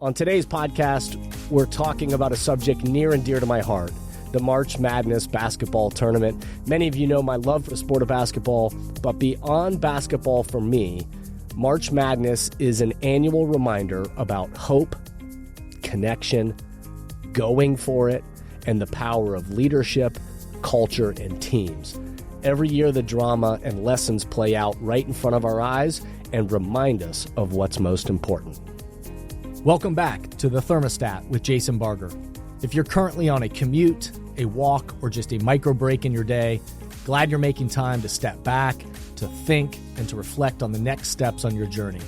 On today's podcast, we're talking about a subject near and dear to my heart, the March Madness basketball tournament. Many of you know my love for the sport of basketball, but beyond basketball for me, March Madness is an annual reminder about hope, connection, going for it, and the power of leadership, culture, and teams. Every year, the drama and lessons play out right in front of our eyes and remind us of what's most important. Welcome back to the Thermostat with Jason Barger. If you're currently on a commute, a walk, or just a micro break in your day, glad you're making time to step back, to think, and to reflect on the next steps on your journey.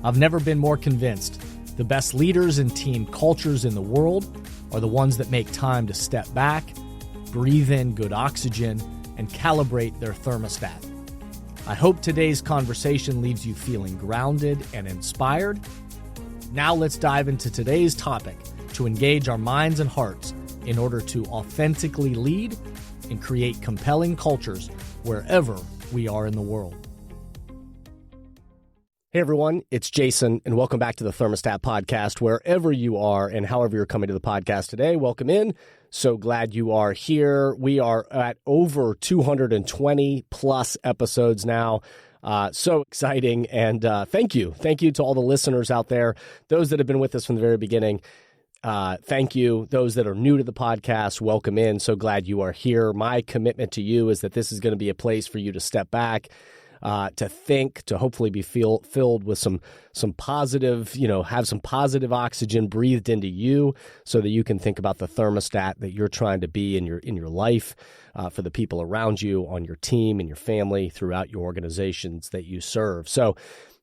I've never been more convinced the best leaders and team cultures in the world are the ones that make time to step back, breathe in good oxygen, and calibrate their thermostat. I hope today's conversation leaves you feeling grounded and inspired. Now let's dive into today's topic to engage our minds and hearts in order to authentically lead and create compelling cultures wherever we are in the world. Hey everyone, it's Jason, and welcome back to the Thermostat Podcast. Wherever you are and however you're coming to the podcast today, welcome in. So glad you are here. We are at over 220 plus episodes now. So exciting. And thank you. Thank you to all the listeners out there, those that have been with us from the very beginning. Thank you. Those that are new to the podcast, welcome in. So glad you are here. My commitment to you is that this is going to be a place for you to step back, to think, to hopefully be filled with some positive, have some positive oxygen breathed into you so that you can think about the thermostat that you're trying to be in your life, for the people around you, on your team, and your family, throughout your organizations that you serve. So,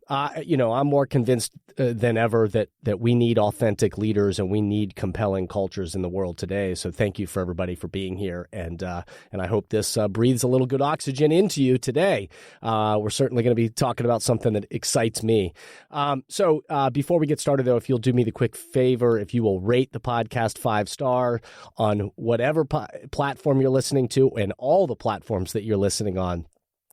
I'm more convinced than ever that we need authentic leaders and we need compelling cultures in the world today. So thank you for everybody for being here. And I hope this breathes a little good oxygen into you today. We're certainly going to be talking about something that excites me. So before we get started, though, if you'll do me the quick favor, if you will rate the podcast 5-star on whatever platform you're listening to and all the platforms that you're listening on,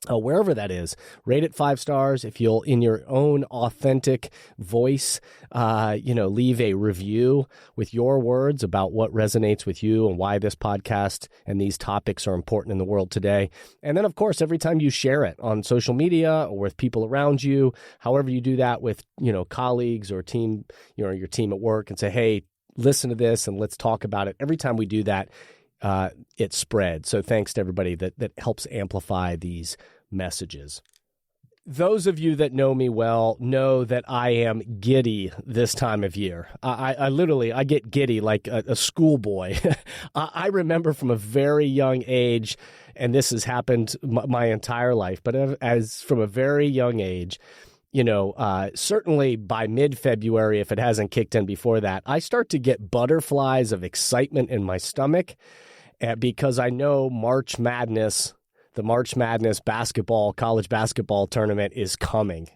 wherever that is, rate it 5 stars. If you'll, in your own authentic voice, leave a review with your words about what resonates with you and why this podcast and these topics are important in the world today. And then, of course, every time you share it on social media or with people around you, however you do that with, colleagues or team, your team at work, and say, hey, listen to this and let's talk about it. Every time we do that, it spread. So thanks to everybody that helps amplify these messages. Those of you that know me well know that I am giddy this time of year. I get giddy like a schoolboy. I remember from a very young age, and this has happened my entire life, but as from a very young age, certainly by mid-February, if it hasn't kicked in before that, I start to get butterflies of excitement in my stomach because I know the March Madness college basketball tournament is coming.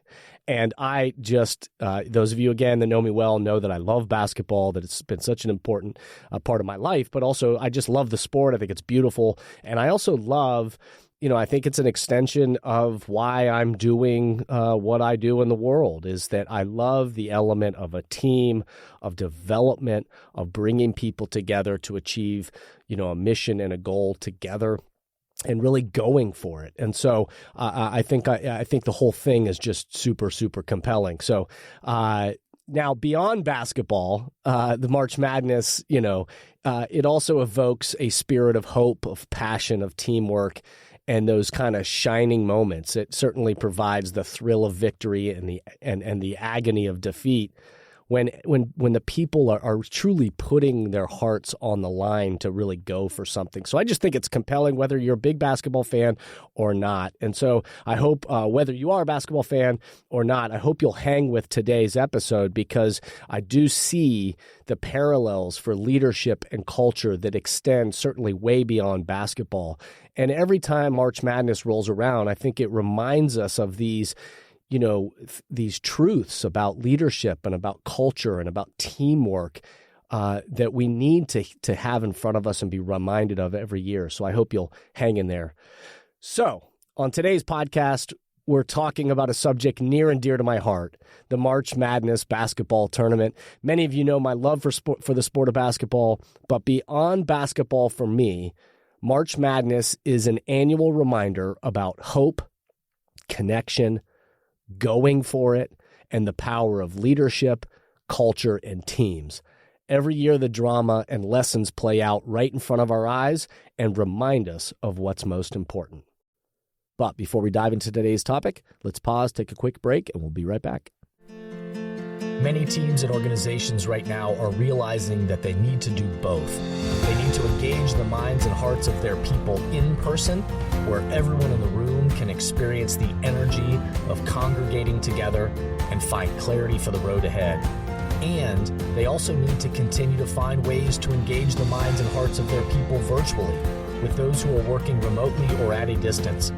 And I just, those of you, again, that know me well know that I love basketball, that it's been such an important part of my life, but also I just love the sport. I think it's beautiful. And I also love, I think it's an extension of why I'm doing what I do in the world, is that I love the element of a team, of development, of bringing people together to achieve, a mission and a goal together, and really going for it. And so I think the whole thing is just super, super compelling. So now beyond basketball, the March Madness, it also evokes a spirit of hope, of passion, of teamwork, and those kind of shining moments. It certainly provides the thrill of victory and the agony of defeat when the people are truly putting their hearts on the line to really go for something. So I just think it's compelling, whether you're a big basketball fan or not. And so I hope whether you are a basketball fan or not, I hope you'll hang with today's episode, because I do see the parallels for leadership and culture that extend certainly way beyond basketball. And every time March Madness rolls around, I think it reminds us of these truths about leadership and about culture and about teamwork that we need to have in front of us and be reminded of every year. So I hope you'll hang in there. So on today's podcast, we're talking about a subject near and dear to my heart, the March Madness basketball tournament. Many of you know my love for the sport of basketball, but beyond basketball for me, March Madness is an annual reminder about hope, connection, going for it, and the power of leadership, culture, and teams. Every year, the drama and lessons play out right in front of our eyes and remind us of what's most important. But before we dive into today's topic, let's pause, take a quick break, and we'll be right back. Many teams and organizations right now are realizing that they need to do both. They need to engage the minds and hearts of their people in person, where everyone in the room can experience the energy of congregating together and find clarity for the road ahead. And they also need to continue to find ways to engage the minds and hearts of their people virtually, with those who are working remotely or at a distance.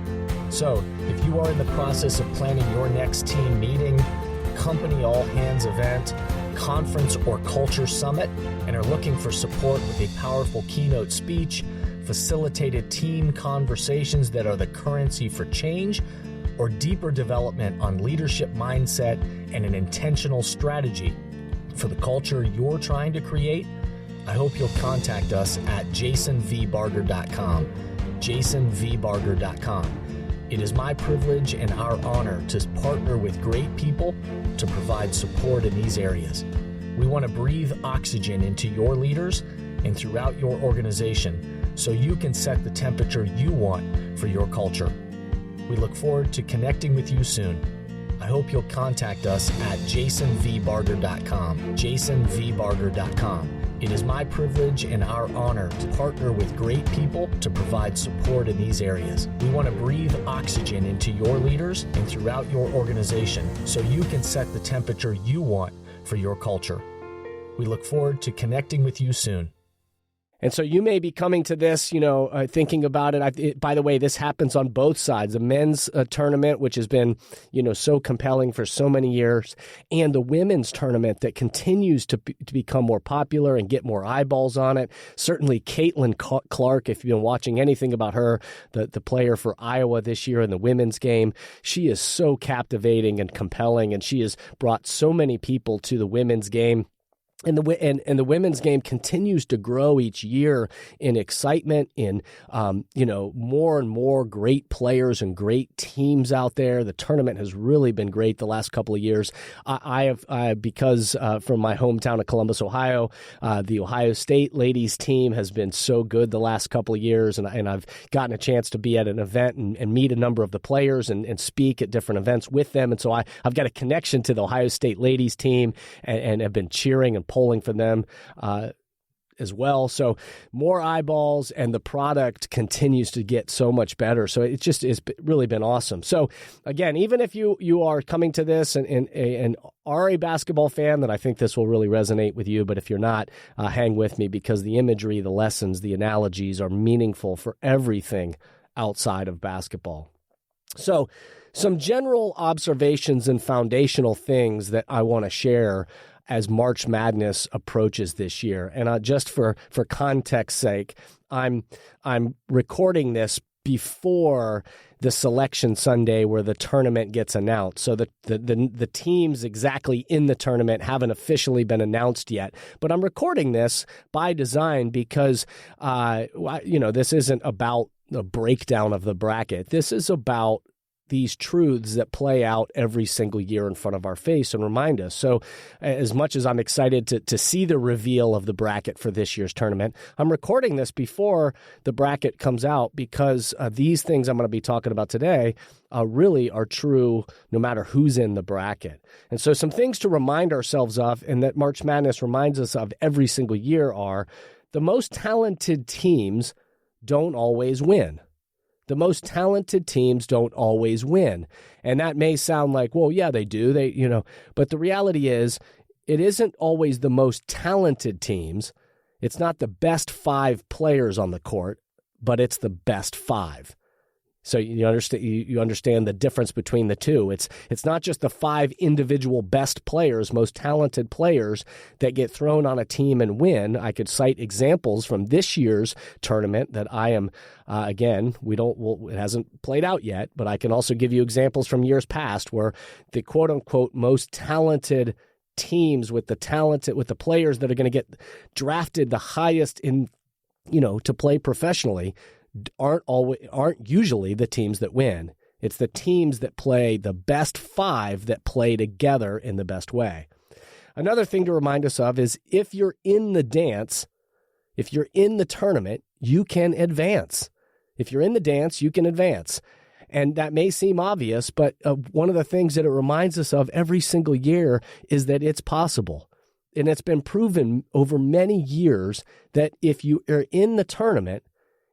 So, if you are in the process of planning your next team meeting, company all-hands event, conference or culture summit, and are looking for support with a powerful keynote speech, facilitated team conversations that are the currency for change, or deeper development on leadership mindset and an intentional strategy for the culture you're trying to create, I hope you'll contact us at jasonvbarger.com, jasonvbarger.com. It is my privilege and our honor to partner with great people to provide support in these areas. We want to breathe oxygen into your leaders and throughout your organization so you can set the temperature you want for your culture. We look forward to connecting with you soon. I hope you'll contact us at jasonvbarger.com, jasonvbarger.com. It is my privilege and our honor to partner with great people to provide support in these areas. We want to breathe oxygen into your leaders and throughout your organization so you can set the temperature you want for your culture. We look forward to connecting with you soon. And so you may be coming to this, thinking about it. By the way, this happens on both sides. The men's tournament, which has been, so compelling for so many years, and the women's tournament that continues to become more popular and get more eyeballs on it. Certainly Caitlin Clark, if you've been watching anything about her, the player for Iowa this year in the women's game, she is so captivating and compelling, and she has brought so many people to the women's game. And the women's game continues to grow each year in excitement, in more and more great players and great teams out there. The tournament has really been great the last couple of years. I have because from my hometown of Columbus, Ohio, the Ohio State ladies team has been so good the last couple of years, and I've gotten a chance to be at an event and meet a number of the players and speak at different events with them. And so I've got a connection to the Ohio State ladies team and have been cheering and polling for them as well. So more eyeballs, and the product continues to get so much better. So it's really been awesome. So again, even if you are coming to this and are a basketball fan, then I think this will really resonate with you. But if you're not, hang with me, because the imagery, the lessons, the analogies are meaningful for everything outside of basketball. So some general observations and foundational things that I want to share as March Madness approaches this year. And just for context's sake, I'm recording this before the selection Sunday where the tournament gets announced. So the teams exactly in the tournament haven't officially been announced yet. But I'm recording this by design because, this isn't about the breakdown of the bracket. This is about these truths that play out every single year in front of our face and remind us. So as much as I'm excited to see the reveal of the bracket for this year's tournament, I'm recording this before the bracket comes out because these things I'm going to be talking about today really are true no matter who's in the bracket. And so some things to remind ourselves of, and that March Madness reminds us of every single year, are the most talented teams don't always win. The most talented teams don't always win. And that may sound like, well, yeah, they do. But the reality is, it isn't always the most talented teams. It's not the best 5 players on the court, but it's the best 5. So you understand the difference between the two. It's not just the 5 individual best players, most talented players that get thrown on a team and win. I could cite examples from this year's tournament that I am it hasn't played out yet, but I can also give you examples from years past where the quote unquote most talented teams with the players that are going to get drafted the highest in, to play professionally aren't usually the teams that win. It's the teams that play the best 5 that play together in the best way. Another thing to remind us of is if you're in the dance, if you're in the tournament, you can advance. If you're in the dance, you can advance. And that may seem obvious, but one of the things that it reminds us of every single year is that it's possible. And it's been proven over many years that if you are in the tournament,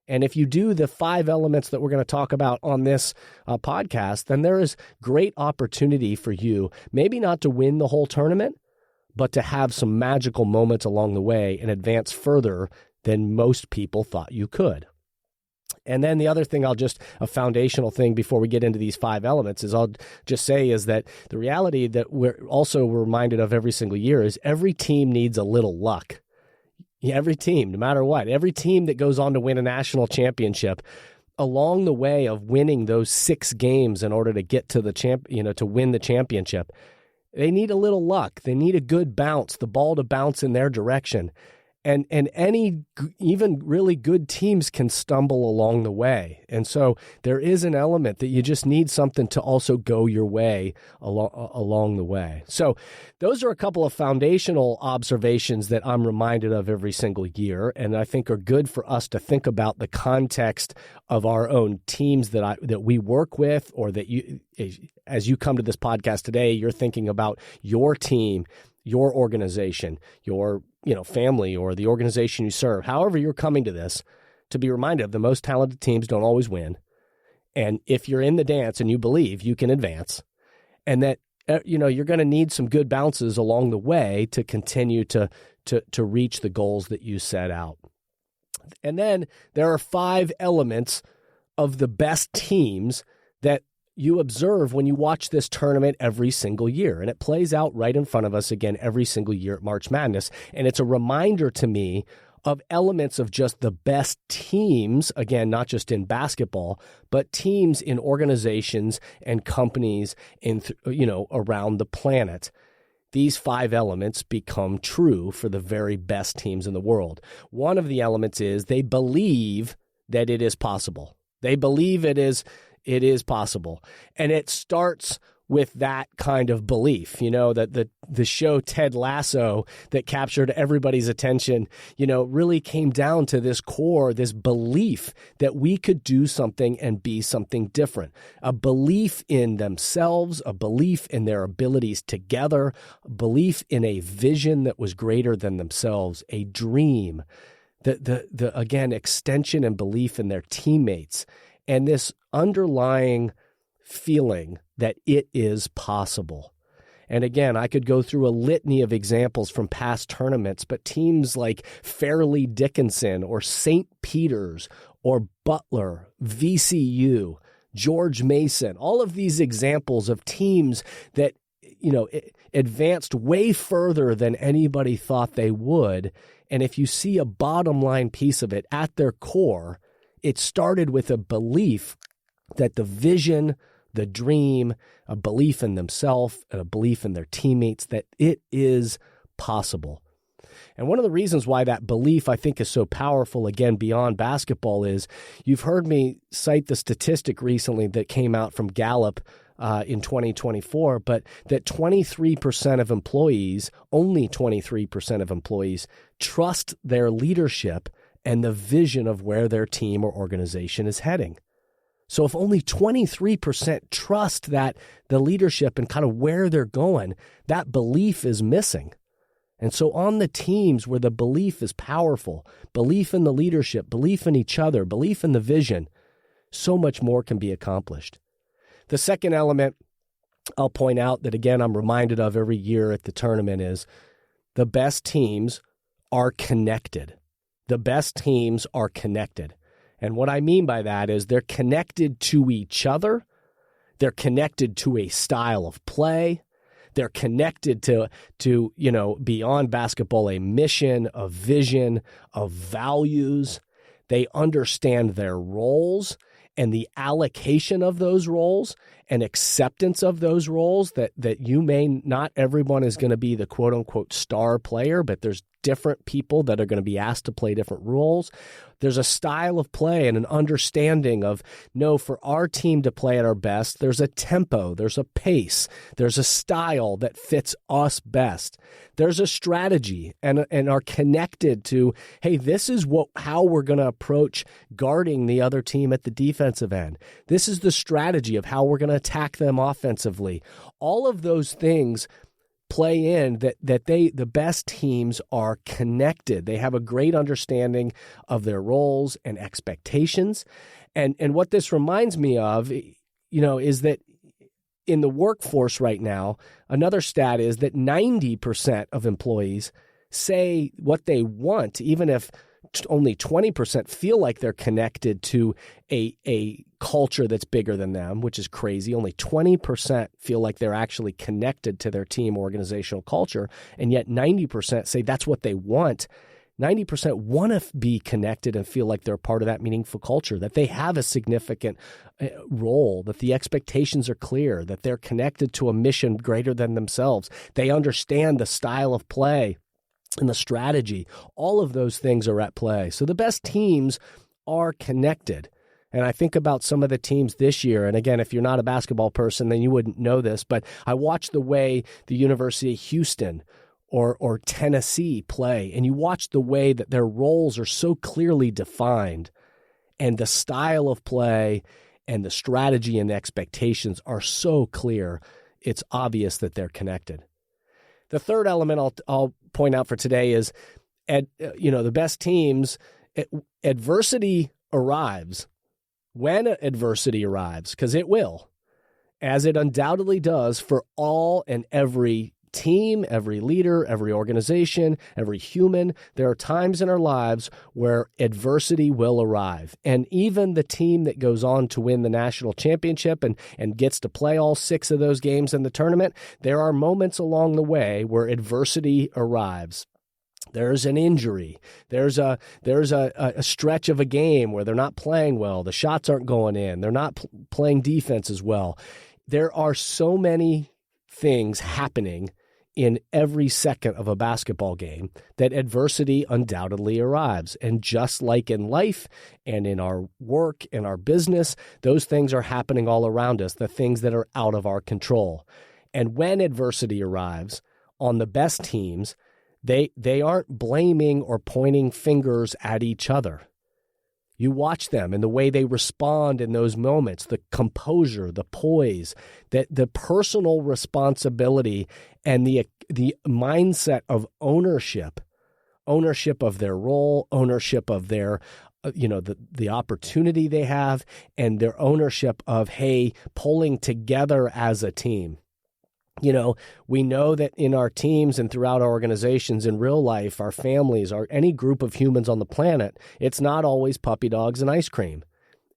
and if you do the 5 elements that we're going to talk about on this podcast, then there is great opportunity for you, maybe not to win the whole tournament, but to have some magical moments along the way and advance further than most people thought you could. And then the other thing a foundational thing before we get into these 5 elements is I'll just say is that the reality that we're reminded of every single year is every team needs a little luck. Every team, no matter what, every team that goes on to win a national championship, along the way of winning those 6 games in order to get to to win the championship, they need a little luck. They need a good bounce, the ball to bounce in their direction. And even really good teams can stumble along the way. And so there is an element that you just need something to also go your way along the way. So those are a couple of foundational observations that I'm reminded of every single year, and I think are good for us to think about the context of our own teams that we work with, or that you, as you come to this podcast today, you're thinking about your team, your organization, your family, or the organization you serve. However you're coming to this, to be reminded of the most talented teams don't always win. And if you're in the dance and you believe you can advance, and that you're going to need some good bounces along the way to continue to reach the goals that you set out. And then there are 5 elements of the best teams that you observe when you watch this tournament every single year. And it plays out right in front of us again every single year at March Madness. And it's a reminder to me of elements of just the best teams, again, not just in basketball, but teams in organizations and companies around the planet. These 5 elements become true for the very best teams in the world. One of the elements is they believe that it is possible. They believe it is possible. And it starts with that kind of belief, that the show Ted Lasso that captured everybody's attention, really came down to this core, this belief that we could do something and be something different. A belief in themselves, a belief in their abilities together, a belief in a vision that was greater than themselves, a dream, the again, extension and belief in their teammates, and this underlying feeling that it is possible. And again, I could go through a litany of examples from past tournaments, but teams like Fairleigh Dickinson or St. Peter's or Butler, VCU, George Mason, all of these examples of teams that, advanced way further than anybody thought they would. And if you see a bottom line piece of it at their core, it started with a belief that the vision, the dream, a belief in themselves, and a belief in their teammates, that it is possible. And one of the reasons why that belief, I think, is so powerful, again, beyond basketball, is you've heard me cite the statistic recently that came out from Gallup in 2024, but that 23% of employees, only 23% of employees, trust their leadership and the vision of where their team or organization is heading. So if only 23% trust that the leadership and kind of where they're going, that belief is missing. And so on the teams where the belief is powerful, belief in the leadership, belief in each other, belief in the vision, so much more can be accomplished. The second element I'll point out that, again, I'm reminded of every year at the tournament is the best teams are connected. The best teams are connected. And what I mean by that is they're connected to each other. They're connected to a style of play. They're connected to beyond basketball, a mission, a vision, of values. They understand their roles and the allocation of those roles and acceptance of those roles, that not everyone is going to be the quote unquote star player, but there's different people that are going to be asked to play different roles. There's a style of play and an understanding of, no, for our team to play at our best, there's a tempo, there's a pace, there's a style that fits us best. There's a strategy and are connected to, hey, this is how we're going to approach guarding the other team at the defensive end. This is the strategy of how we're going to attack them offensively. All of those things play in that the best teams are connected. They have a great understanding of their roles and expectations. And what this reminds me of, is that in the workforce right now, another stat is that 90% of employees say what they want, even if only 20% feel like they're connected to a culture that's bigger than them, which is crazy. Only 20% feel like they're actually connected to their team organizational culture, and yet 90% say that's what they want. 90% want to be connected and feel like they're part of that meaningful culture, that they have a significant role, that the expectations are clear, that they're connected to a mission greater than themselves. They understand the style of play and the strategy. All of those things are at play. So the best teams are connected. And I think about some of the teams this year. And again, if you're not a basketball person, then you wouldn't know this. But I watched the way the University of Houston or Tennessee play, and you watch the way that their roles are so clearly defined, and the style of play and the strategy and the expectations are so clear. It's obvious that they're connected. The third element I'll point out for today is, the best teams, adversity arrives. When adversity arrives, because it will, as it undoubtedly does for all and every team, every leader, every organization, every human, there are times in our lives where adversity will arrive. And even the team that goes on to win the national championship and gets to play all 6 of those games in the tournament, there are moments along the way where adversity arrives. There's an injury. There's a stretch of a game where they're not playing well. The shots aren't going in. They're not playing defense as well. There are so many things happening in every second of a basketball game that adversity undoubtedly arrives. And just like in life and in our work, in our business, those things are happening all around us, the things that are out of our control. And when adversity arrives on the best teams, they aren't blaming or pointing fingers at each other. You watch them and the way they respond in those moments, the composure, the poise, the personal responsibility, and the mindset of ownership of their role, ownership of their, the opportunity they have, and their ownership of, hey, pulling together as a team. We know that in our teams and throughout our organizations in real life, our families, any group of humans on the planet, it's not always puppy dogs and ice cream.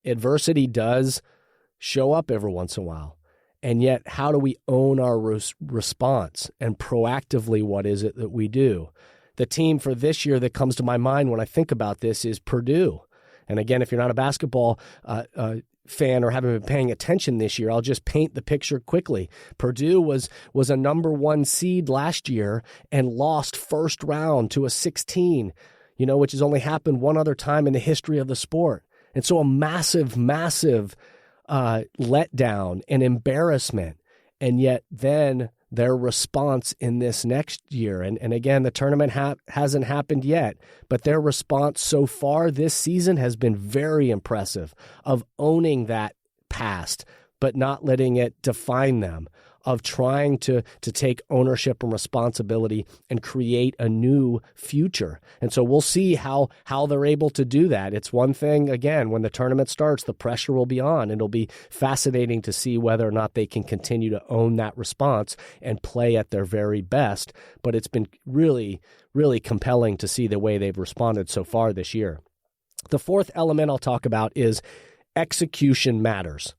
Adversity does show up every once in a while. And yet, how do we own our response and proactively what is it that we do? The team for this year that comes to my mind when I think about this is Purdue. And again, if you're not a basketball fan or haven't been paying attention this year, I'll just paint the picture quickly. Purdue was a number 1 seed last year and lost first round to a 16, which has only happened one other time in the history of the sport. And so a massive letdown and embarrassment. And yet then their response in this next year, and again, the tournament hasn't happened yet, but their response so far this season has been very impressive, of owning that past, but not letting it define them, of trying to take ownership and responsibility and create a new future. And so we'll see how they're able to do that. It's one thing, again, when the tournament starts, the pressure will be on. It'll be fascinating to see whether or not they can continue to own that response and play at their very best. But it's been really, really compelling to see the way they've responded so far this year. The fourth element I'll talk about is execution matters.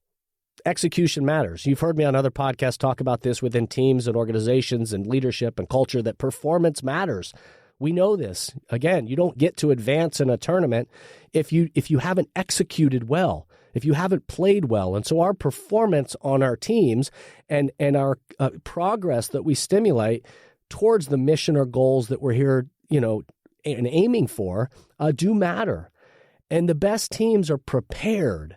Execution matters. You've heard me on other podcasts talk about this within teams and organizations and leadership and culture, that performance matters. We know this. Again, you don't get to advance in a tournament if you haven't executed well, if you haven't played well. And so our performance on our teams and our progress that we stimulate towards the mission or goals that we're here, and aiming for, do matter. And the best teams are prepared.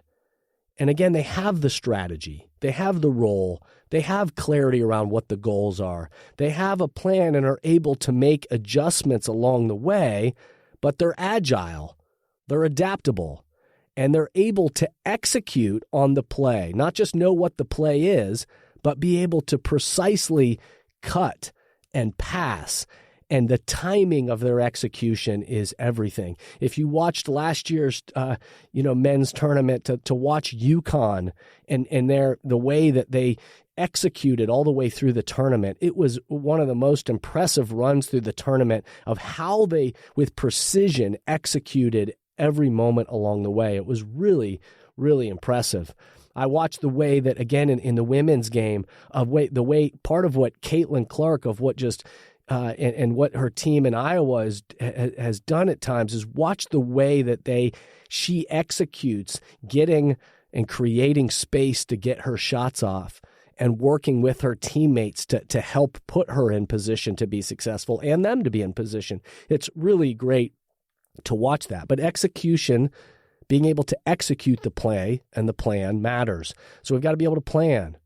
And again, they have the strategy, they have the role, they have clarity around what the goals are. They have a plan and are able to make adjustments along the way, but they're agile, they're adaptable, and they're able to execute on the play, not just know what the play is, but be able to precisely cut and pass. And the timing of their execution is everything. If you watched last year's, men's tournament, to watch UConn and the way that they executed all the way through the tournament, it was one of the most impressive runs through the tournament of how they, with precision, executed every moment along the way. It was really, really impressive. I watched the way that, again, in the women's game, the way part of what Caitlin Clark, of what just and what her team in Iowa has done at times, is watch the way that she executes getting and creating space to get her shots off and working with her teammates to help put her in position to be successful and them to be in position. It's really great to watch that. But execution, being able to execute the play and the plan matters. So we've got to be able to plan,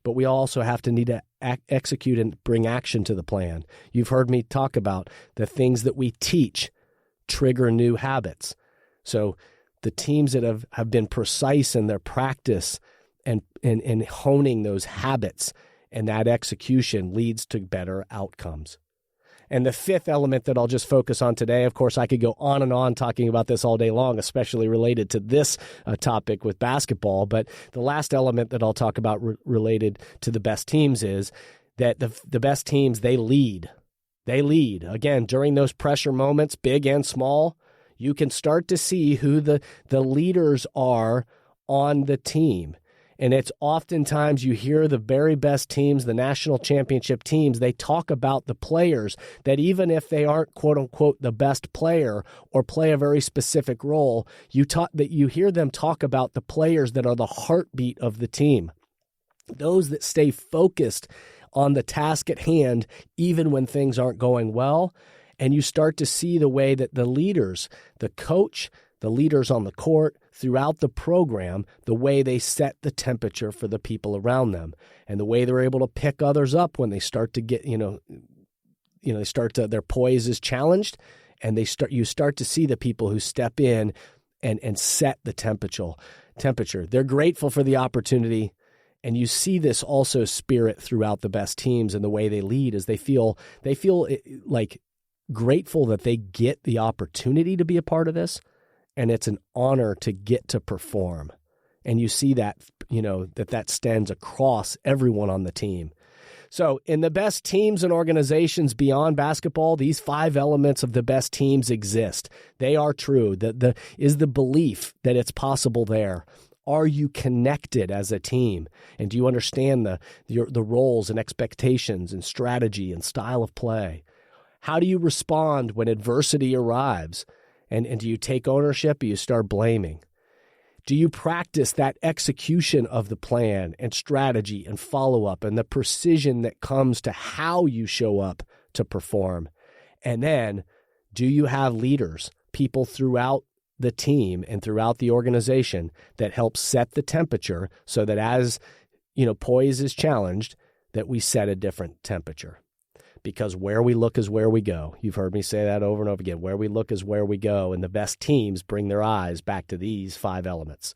but we also have to need to execute and bring action to the plan. You've heard me talk about the things that we teach trigger new habits. So the teams that have been precise in their practice and honing those habits, and that execution leads to better outcomes. And the fifth element that I'll just focus on today, of course, I could go on and on talking about this all day long, especially related to this topic with basketball. But the last element that I'll talk about related to the best teams is that the best teams, they lead. They lead. Again, during those pressure moments, big and small, you can start to see who the leaders are on the team. And it's oftentimes you hear the very best teams, the national championship teams, they talk about the players that even if they aren't, quote unquote, the best player or play a very specific role, you hear them talk about the players that are the heartbeat of the team. Those that stay focused on the task at hand, even when things aren't going well. And you start to see the way that the leaders, the coach, the leaders on the court, throughout the program, the way they set the temperature for the people around them, and the way they're able to pick others up when they start to get, their poise is challenged, and you start to see the people who step in and set the temperature. They're grateful for the opportunity, and you see this also spirit throughout the best teams and the way they lead, as they feel like grateful that they get the opportunity to be a part of this. And it's an honor to get to perform. And you see that, that stands across everyone on the team. So in the best teams and organizations beyond basketball, these 5 elements of the best teams exist. They are true. Is the belief that it's possible there. Are you connected as a team? And do you understand the roles and expectations and strategy and style of play? How do you respond when adversity arrives? And do you take ownership or you start blaming? Do you practice that execution of the plan and strategy and follow-up and the precision that comes to how you show up to perform? And then, do you have leaders, people throughout the team and throughout the organization that help set the temperature so that as, poise is challenged, that we set a different temperature? Because where we look is where we go. You've heard me say that over and over again. Where we look is where we go, and the best teams bring their eyes back to these 5 elements.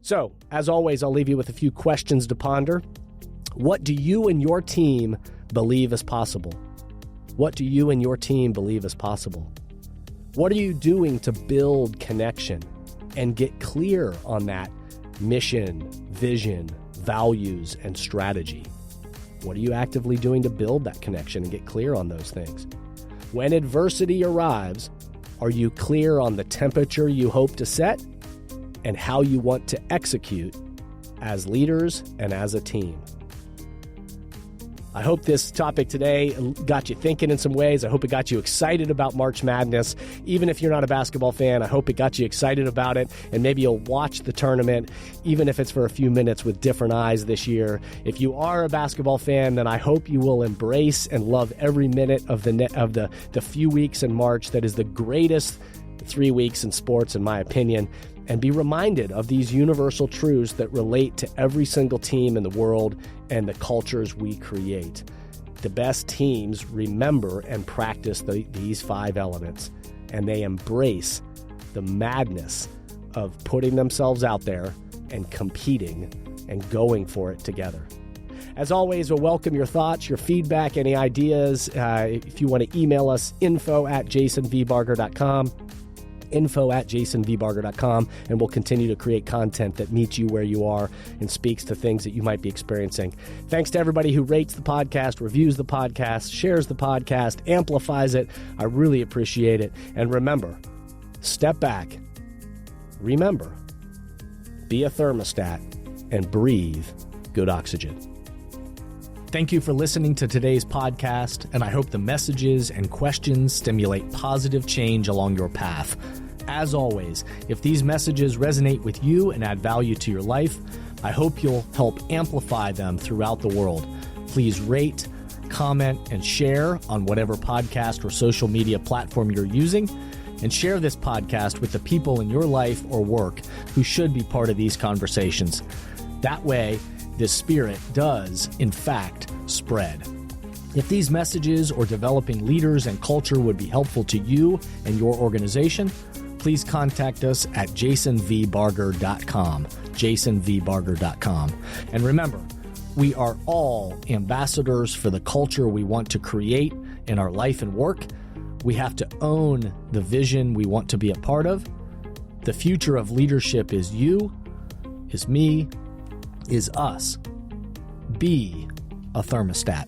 So, as always, I'll leave you with a few questions to ponder. What do you and your team believe is possible? What do you and your team believe is possible? What are you doing to build connection and get clear on that mission, vision, values, and strategy? What are you actively doing to build that connection and get clear on those things? When adversity arrives, Are you clear on the temperature you hope to set and how you want to execute as leaders and as a team? I hope this topic today got you thinking in some ways. I hope it got you excited about March Madness. Even if you're not a basketball fan, I hope it got you excited about it, and maybe you'll watch the tournament, even if it's for a few minutes, with different eyes this year. If you are a basketball fan, then I hope you will embrace and love every minute of the few weeks in March that is the greatest 3 weeks in sports, in my opinion, and be reminded of these universal truths that relate to every single team in the world and the cultures we create. The best teams remember and practice these 5 elements, and they embrace the madness of putting themselves out there and competing and going for it together. As always, we'll welcome your thoughts, your feedback, any ideas. If you want to email us, info@jasonvbarger.com. info@jasonvbarger.com, and we'll continue to create content that meets you where you are and speaks to things that you might be experiencing. Thanks to everybody who rates the podcast, reviews the podcast, shares the podcast, amplifies it. I really appreciate it. And remember, step back, remember, be a thermostat, and breathe good oxygen. Thank you for listening to today's podcast, and I hope the messages and questions stimulate positive change along your path. As always, if these messages resonate with you and add value to your life, I hope you'll help amplify them throughout the world. Please rate, comment, and share on whatever podcast or social media platform you're using, and share this podcast with the people in your life or work who should be part of these conversations. That way, this spirit does, in fact, spread. If these messages or developing leaders and culture would be helpful to you and your organization, please contact us at jasonvbarger.com, jasonvbarger.com. And remember, we are all ambassadors for the culture we want to create in our life and work. We have to own the vision we want to be a part of. The future of leadership is you, is me, is us. Be a thermostat.